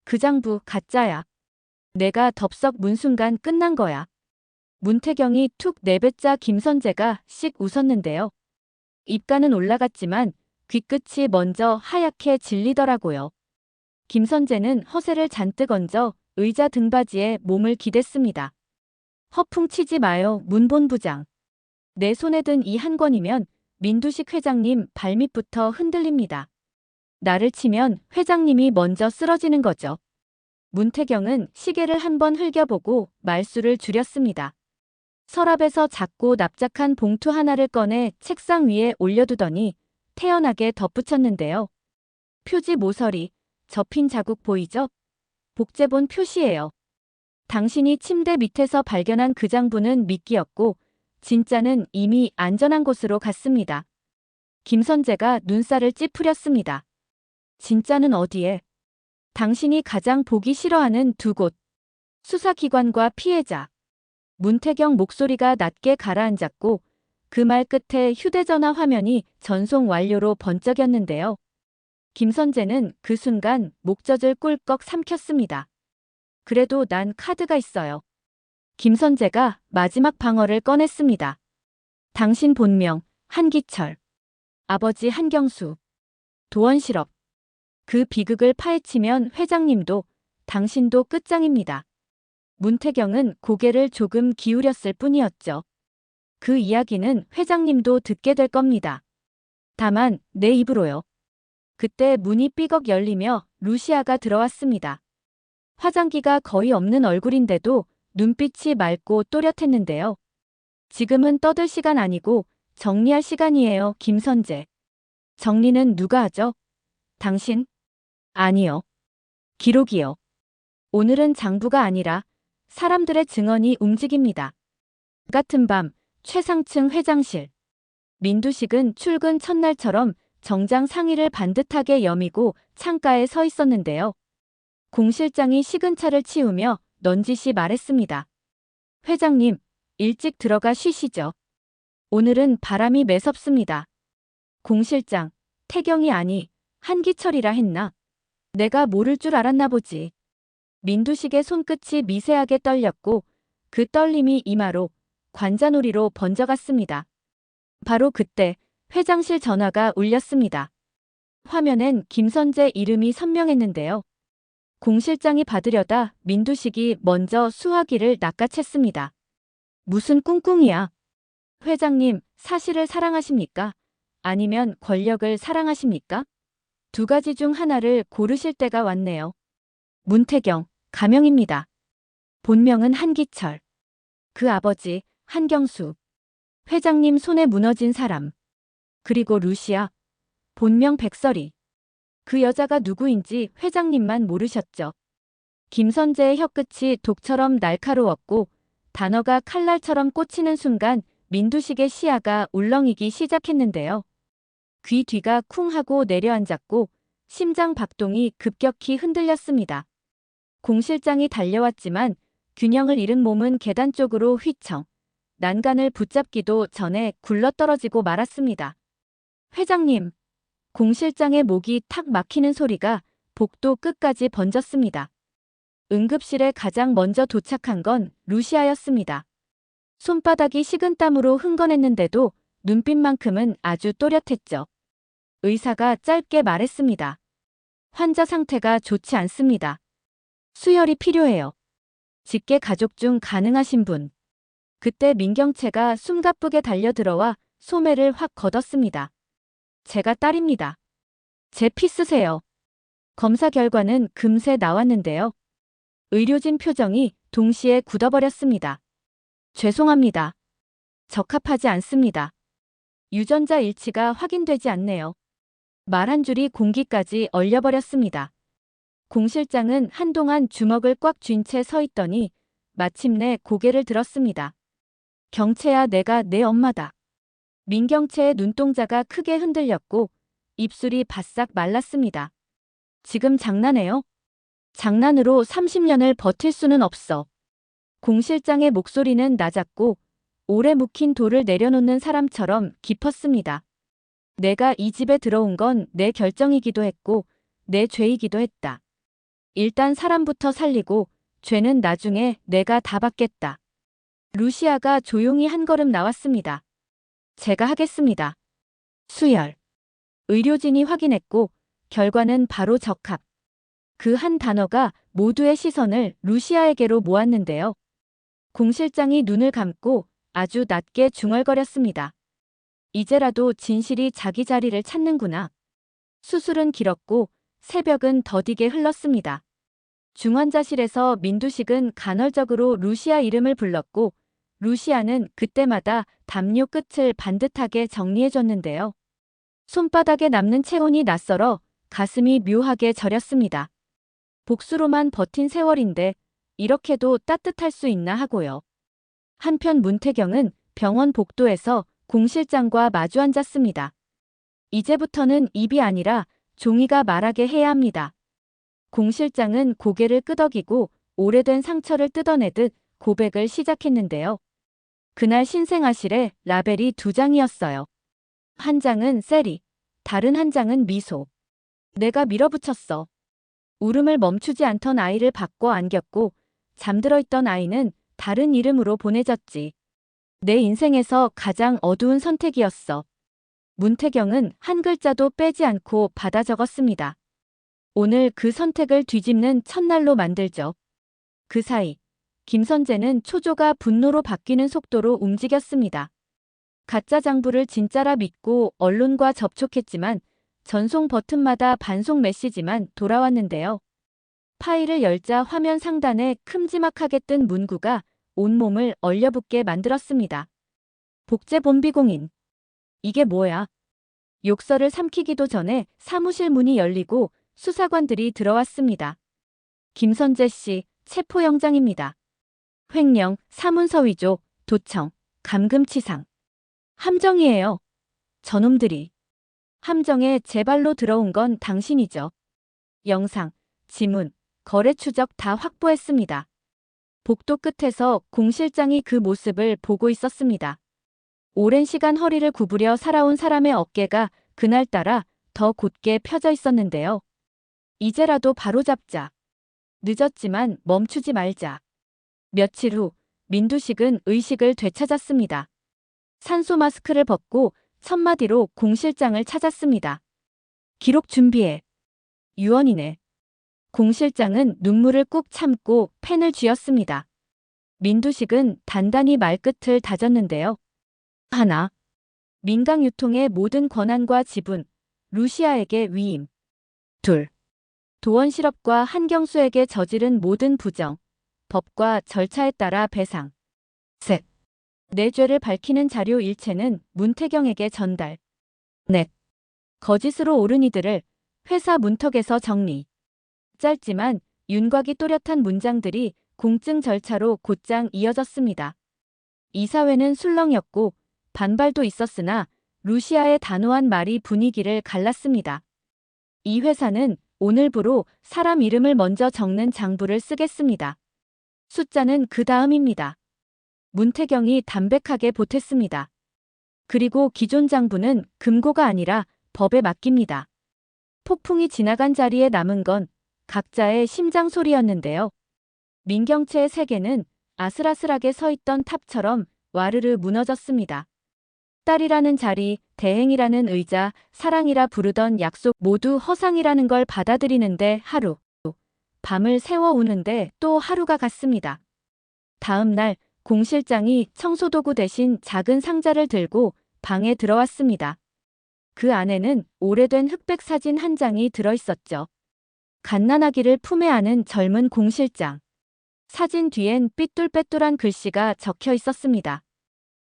그 장부 가짜야. 내가 덥석 문 순간 끝난 거야. 문태경이 툭 내뱉자 김선재가 씩 웃었는데요. 입가는 올라갔지만 귀끝이 먼저 하얗게 질리더라고요. 김선재는 허세를 잔뜩 얹어 의자 등받이에 몸을 기댔습니다. 허풍 치지 마요, 문본부장. 내 손에 든 이 한 권이면 민두식 회장님 발밑부터 흔들립니다. 나를 치면 회장님이 먼저 쓰러지는 거죠. 문태경은 시계를 한번 흘겨보고 말수를 줄였습니다. 서랍에서 작고 납작한 봉투 하나를 꺼내 책상 위에 올려두더니 태연하게 덧붙였는데요. 표지 모서리, 접힌 자국 보이죠? 복제본 표시예요. 당신이 침대 밑에서 발견한 그 장부는 미끼였고 진짜는 이미 안전한 곳으로 갔습니다. 김선재가 눈살을 찌푸렸습니다. 진짜는 어디에? 당신이 가장 보기 싫어하는 두 곳. 수사기관과 피해자. 문태경 목소리가 낮게 가라앉았고 그 말 끝에 휴대전화 화면이 전송 완료로 번쩍였는데요. 김선재는 그 순간 목젖을 꿀꺽 삼켰습니다. 그래도 난 카드가 있어요. 김선재가 마지막 방어를 꺼냈습니다. 당신 본명 한기철. 아버지 한경수. 도원실업. 그 비극을 파헤치면 회장님도 당신도 끝장입니다. 문태경은 고개를 조금 기울였을 뿐이었죠. 그 이야기는 회장님도 듣게 될 겁니다. 다만 내 입으로요. 그때 문이 삐걱 열리며 루시아가 들어왔습니다. 화장기가 거의 없는 얼굴인데도 눈빛이 맑고 또렷했는데요. 지금은 떠들 시간 아니고 정리할 시간이에요, 김선재. 정리는 누가 하죠? 당신? 아니요. 기록이요. 오늘은 장부가 아니라 사람들의 증언이 움직입니다. 같은 밤 최상층 회장실. 민두식은 출근 첫날처럼 정장 상의를 반듯하게 여미고 창가에 서 있었는데요. 공 실장이 식은 차를 치우며 넌지시 말했습니다. 회장님, 일찍 들어가 쉬시죠. 오늘은 바람이 매섭습니다. 공 실장, 태경이 아니 한기철이라 했나? 내가 모를 줄 알았나 보지. 민두식의 손끝이 미세하게 떨렸고 그 떨림이 이마로 관자놀이로 번져갔습니다. 바로 그때 회장실 전화가 울렸습니다. 화면엔 김선재 이름이 선명했는데요. 공 실장이 받으려다 민두식이 먼저 수화기를 낚아챘습니다. 무슨 꿍꿍이야. 회장님, 사실을 사랑하십니까? 아니면 권력을 사랑하십니까? 두 가지 중 하나를 고르실 때가 왔네요. 문태경, 가명입니다. 본명은 한기철. 그 아버지, 한경수. 회장님 손에 무너진 사람. 그리고 루시아. 본명 백설이. 그 여자가 누구인지 회장님만 모르셨죠. 김선재의 혀끝이 독처럼 날카로웠고 단어가 칼날처럼 꽂히는 순간 민두식의 시야가 울렁이기 시작했는데요. 귀 뒤가 쿵 하고 내려앉았고 심장 박동이 급격히 흔들렸습니다. 공 실장이 달려왔지만 균형을 잃은 몸은 계단 쪽으로 휘청. 난간을 붙잡기도 전에 굴러떨어지고 말았습니다. 회장님. 공 실장의 목이 탁 막히는 소리가 복도 끝까지 번졌습니다. 응급실에 가장 먼저 도착한 건 루시아였습니다. 손바닥이 식은땀으로 흥건했는데도 눈빛만큼은 아주 또렷했죠. 의사가 짧게 말했습니다. 환자 상태가 좋지 않습니다. 수혈이 필요해요. 직계 가족 중 가능하신 분. 그때 민경채가 숨가쁘게 달려들어와 소매를 확 걷었습니다. 제가 딸입니다. 제 피 쓰세요. 검사 결과는 금세 나왔는데요. 의료진 표정이 동시에 굳어버렸습니다. 죄송합니다. 적합하지 않습니다. 유전자 일치가 확인되지 않네요. 말 한 줄이 공기까지 얼려버렸습니다. 공 실장은 한동안 주먹을 꽉 쥔 채 서 있더니 마침내 고개를 들었습니다. 경채야, 내가 내 엄마다. 민경채의 눈동자가 크게 흔들렸고 입술이 바싹 말랐습니다. 지금 장난해요? 장난으로 30년을 버틸 수는 없어. 공 실장의 목소리는 낮았고 오래 묵힌 돌을 내려놓는 사람처럼 깊었습니다. 내가 이 집에 들어온 건 내 결정이기도 했고 내 죄이기도 했다. 일단 사람부터 살리고 죄는 나중에 내가 다 받겠다. 루시아가 조용히 한 걸음 나왔습니다. 제가 하겠습니다. 수혈. 의료진이 확인했고 결과는 바로 적합. 그 한 단어가 모두의 시선을 루시아에게로 모았는데요. 공 실장이 눈을 감고 아주 낮게 중얼거렸습니다. 이제라도 진실이 자기 자리를 찾는구나. 수술은 길었고 새벽은 더디게 흘렀습니다. 중환자실에서 민두식은 간헐적으로 루시아 이름을 불렀고 루시아는 그때마다 담요 끝을 반듯하게 정리해줬는데요. 손바닥에 남는 체온이 낯설어 가슴이 묘하게 저렸습니다. 복수로만 버틴 세월인데 이렇게도 따뜻할 수 있나 하고요. 한편 문태경은 병원 복도에서 공 실장과 마주 앉았습니다. 이제부터는 입이 아니라 종이가 말하게 해야 합니다. 공 실장은 고개를 끄덕이고 오래된 상처를 뜯어내듯 고백을 시작했는데요. 그날 신생아실에 라벨이 2장이었어요. 한 장은 세리, 다른 한 장은 미소. 내가 밀어붙였어. 울음을 멈추지 않던 아이를 바꿔 안겼고 잠들어 있던 아이는 다른 이름으로 보내졌지. 내 인생에서 가장 어두운 선택이었어. 문태경은 한 글자도 빼지 않고 받아 적었습니다. 오늘 그 선택을 뒤집는 첫날로 만들죠. 그 사이 김선재는 초조가 분노로 바뀌는 속도로 움직였습니다. 가짜 장부를 진짜라 믿고 언론과 접촉했지만 전송 버튼마다 반송 메시지만 돌아왔는데요. 파일을 열자 화면 상단에 큼지막하게 뜬 문구가 온몸을 얼려붙게 만들었습니다. 복제본비공인. 이게 뭐야? 욕설을 삼키기도 전에 사무실 문이 열리고 수사관들이 들어왔습니다. 김선재 씨, 체포영장입니다. 횡령, 사문서 위조, 도청, 감금치상. 함정이에요. 저놈들이. 함정에 제 발로 들어온 건 당신이죠. 영상, 지문, 거래 추적 다 확보했습니다. 복도 끝에서 공 실장이 그 모습을 보고 있었습니다. 오랜 시간 허리를 구부려 살아온 사람의 어깨가 그날따라 더 곧게 펴져 있었는데요. 이제라도 바로잡자. 늦었지만 멈추지 말자. 며칠 후 민두식은 의식을 되찾았습니다. 산소 마스크를 벗고 첫마디로 공 실장을 찾았습니다. 기록 준비해. 유언이네. 공 실장은 눈물을 꾹 참고 펜을 쥐었습니다. 민두식은 단단히 말끝을 다졌는데요. 하나. 민강 유통의 모든 권한과 지분, 루시아에게 위임. 둘. 도원실업과 한경수에게 저지른 모든 부정, 법과 절차에 따라 배상. 셋. 내 죄를 밝히는 자료 일체는 문태경에게 전달. 넷. 거짓으로 옳은 이들을 회사 문턱에서 정리. 짧지만 윤곽이 또렷한 문장들이 공증 절차로 곧장 이어졌습니다. 이사회는 술렁였고 반발도 있었으나 루시아의 단호한 말이 분위기를 갈랐습니다. 이 회사는 오늘부로 사람 이름을 먼저 적는 장부를 쓰겠습니다. 숫자는 그 다음입니다. 문태경이 담백하게 보탰습니다. 그리고 기존 장부는 금고가 아니라 법에 맡깁니다. 폭풍이 지나간 자리에 남은 건 각자의 심장 소리였는데요. 민경채의 세계는 아슬아슬하게 서 있던 탑처럼 와르르 무너졌습니다. 딸이라는 자리, 대행이라는 의자, 사랑이라 부르던 약속 모두 허상이라는 걸 받아들이는데 하루, 밤을 새워 우는데 또 하루가 갔습니다. 다음 날 공 실장이 청소도구 대신 작은 상자를 들고 방에 들어왔습니다. 그 안에는 오래된 흑백 사진 한 장이 들어있었죠. 갓난아기를 품에 안은 젊은 공 실장. 사진 뒤엔 삐뚤빼뚤한 글씨가 적혀 있었습니다.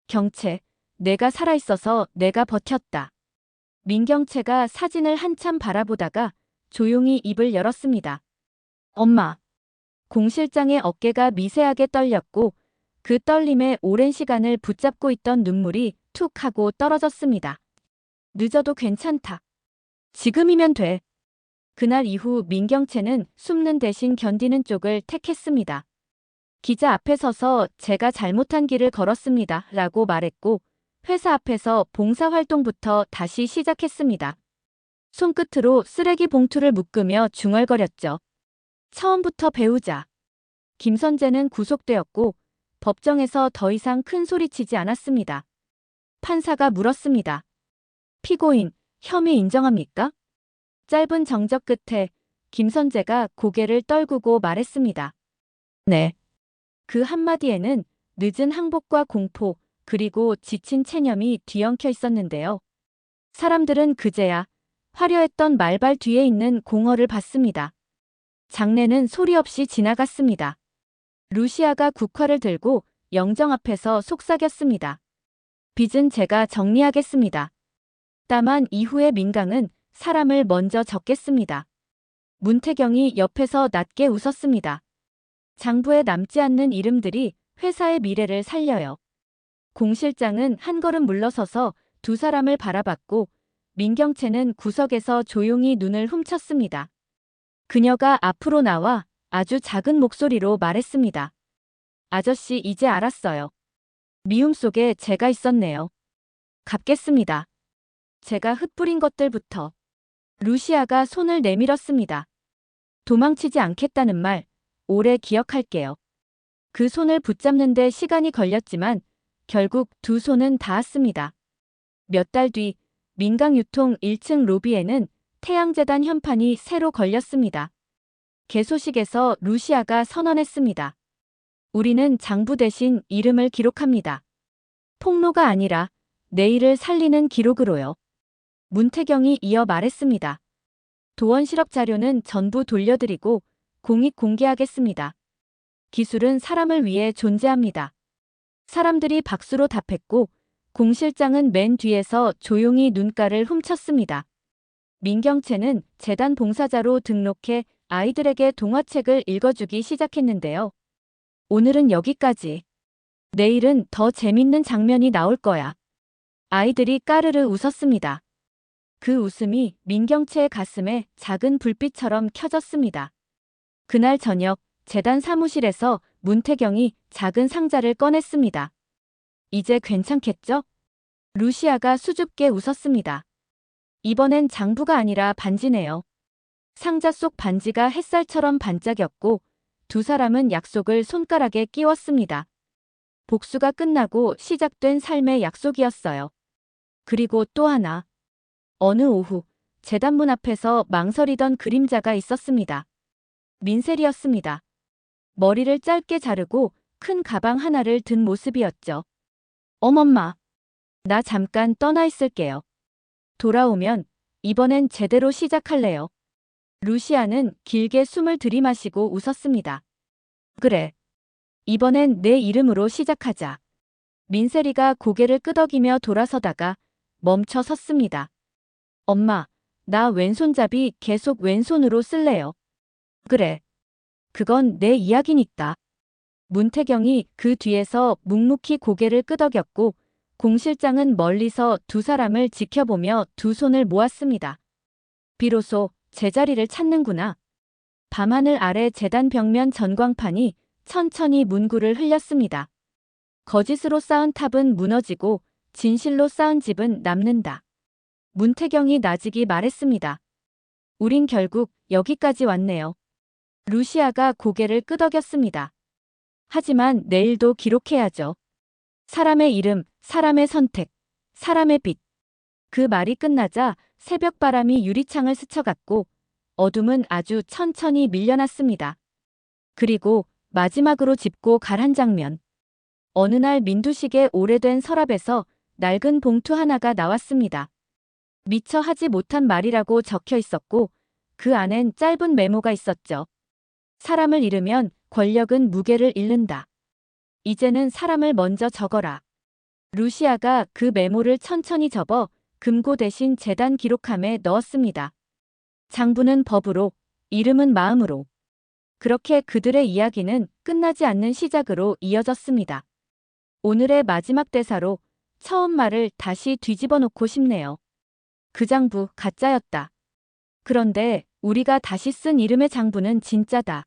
경채, 내가 살아있어서 내가 버텼다. 민경채가 사진을 한참 바라보다가 조용히 입을 열었습니다. 엄마. 공 실장의 어깨가 미세하게 떨렸고 그 떨림에 오랜 시간을 붙잡고 있던 눈물이 툭 하고 떨어졌습니다. 늦어도 괜찮다. 지금이면 돼. 그날 이후 민경채는 숨는 대신 견디는 쪽을 택했습니다. 기자 앞에 서서 제가 잘못한 길을 걸었습니다. 라고 말했고 회사 앞에서 봉사활동부터 다시 시작했습니다. 손끝으로 쓰레기 봉투를 묶으며 중얼거렸죠. 처음부터 배우자. 김선재는 구속되었고 법정에서 더 이상 큰 소리치지 않았습니다. 판사가 물었습니다. 피고인, 혐의 인정합니까? 짧은 정적 끝에 김선재가 고개를 떨구고 말했습니다. 네. 그 한마디에는 늦은 항복과 공포, 그리고 지친 체념이 뒤엉켜 있었는데요. 사람들은 그제야 화려했던 말발 뒤에 있는 공허를 봤습니다. 장례는 소리 없이 지나갔습니다. 루시아가 국화를 들고 영정 앞에서 속삭였습니다. 빚은 제가 정리하겠습니다. 다만 이후의 민강은 사람을 먼저 적겠습니다. 문태경이 옆에서 낮게 웃었습니다. 장부에 남지 않는 이름들이 회사의 미래를 살려요. 공 실장은 한 걸음 물러서서 두 사람을 바라봤고 민경채는 구석에서 조용히 눈을 훔쳤습니다. 그녀가 앞으로 나와 아주 작은 목소리로 말했습니다. 아저씨 이제 알았어요. 미움 속에 제가 있었네요. 갚겠습니다. 제가 흩뿌린 것들부터. 루시아가 손을 내밀었습니다. 도망치지 않겠다는 말, 오래 기억할게요. 그 손을 붙잡는 데 시간이 걸렸지만 결국 두 손은 닿았습니다. 몇 달 뒤 민강유통 1층 로비에는 태양재단 현판이 새로 걸렸습니다. 개소식에서 루시아가 선언했습니다. 우리는 장부 대신 이름을 기록합니다. 폭로가 아니라 내일을 살리는 기록으로요. 문태경이 이어 말했습니다. 도원 실업 자료는 전부 돌려드리고 공익 공개하겠습니다. 기술은 사람을 위해 존재합니다. 사람들이 박수로 답했고 공 실장은 맨 뒤에서 조용히 눈가를 훔쳤습니다. 민경채는 재단 봉사자로 등록해 아이들에게 동화책을 읽어주기 시작했는데요. 오늘은 여기까지. 내일은 더 재밌는 장면이 나올 거야. 아이들이 까르르 웃었습니다. 그 웃음이 민경채의 가슴에 작은 불빛처럼 켜졌습니다. 그날 저녁 재단 사무실에서 문태경이 작은 상자를 꺼냈습니다. 이제 괜찮겠죠? 루시아가 수줍게 웃었습니다. 이번엔 장부가 아니라 반지네요. 상자 속 반지가 햇살처럼 반짝였고 두 사람은 약속을 손가락에 끼웠습니다. 복수가 끝나고 시작된 삶의 약속이었어요. 그리고 또 하나. 어느 오후 재단문 앞에서 망설이던 그림자가 있었습니다. 민셀이었습니다. 머리를 짧게 자르고 큰 가방 하나를 든 모습이었죠. 어멈마. 나 잠깐 떠나 있을게요. 돌아오면 이번엔 제대로 시작할래요. 루시아는 길게 숨을 들이마시고 웃었습니다. 그래. 이번엔 내 이름으로 시작하자. 민세리가 고개를 끄덕이며 돌아서다가 멈춰 섰습니다. 엄마, 나 왼손잡이 계속 왼손으로 쓸래요. 그래. 그건 내 이야기니까. 문태경이 그 뒤에서 묵묵히 고개를 끄덕였고 공 실장은 멀리서 두 사람을 지켜보며 두 손을 모았습니다. 비로소 제자리를 찾는구나. 밤하늘 아래 재단 벽면 전광판이 천천히 문구를 흘렸습니다. 거짓으로 쌓은 탑은 무너지고 진실로 쌓은 집은 남는다. 문태경이 나직이 말했습니다. 우린 결국 여기까지 왔네요. 루시아가 고개를 끄덕였습니다. 하지만 내일도 기록해야죠. 사람의 이름, 사람의 선택, 사람의 빛. 그 말이 끝나자 새벽바람이 유리창을 스쳐갔고 어둠은 아주 천천히 밀려났습니다. 그리고 마지막으로 짚고 갈 한 장면. 어느 날 민두식의 오래된 서랍에서 낡은 봉투 하나가 나왔습니다. 미처 하지 못한 말이라고 적혀 있었고 그 안엔 짧은 메모가 있었죠. 사람을 잃으면 권력은 무게를 잃는다. 이제는 사람을 먼저 적어라. 루시아가 그 메모를 천천히 접어 금고 대신 재단 기록함에 넣었습니다. 장부는 법으로, 이름은 마음으로. 그렇게 그들의 이야기는 끝나지 않는 시작으로 이어졌습니다. 오늘의 마지막 대사로 처음 말을 다시 뒤집어 놓고 싶네요. 그 장부 가짜였다. 그런데 우리가 다시 쓴 이름의 장부는 진짜다.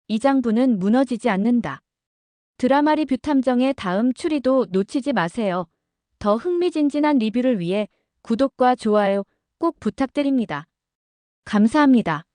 이 장부는 무너지지 않는다. 드라마 리뷰 탐정의 다음 추리도 놓치지 마세요. 더 흥미진진한 리뷰를 위해 구독과 좋아요 꼭 부탁드립니다. 감사합니다.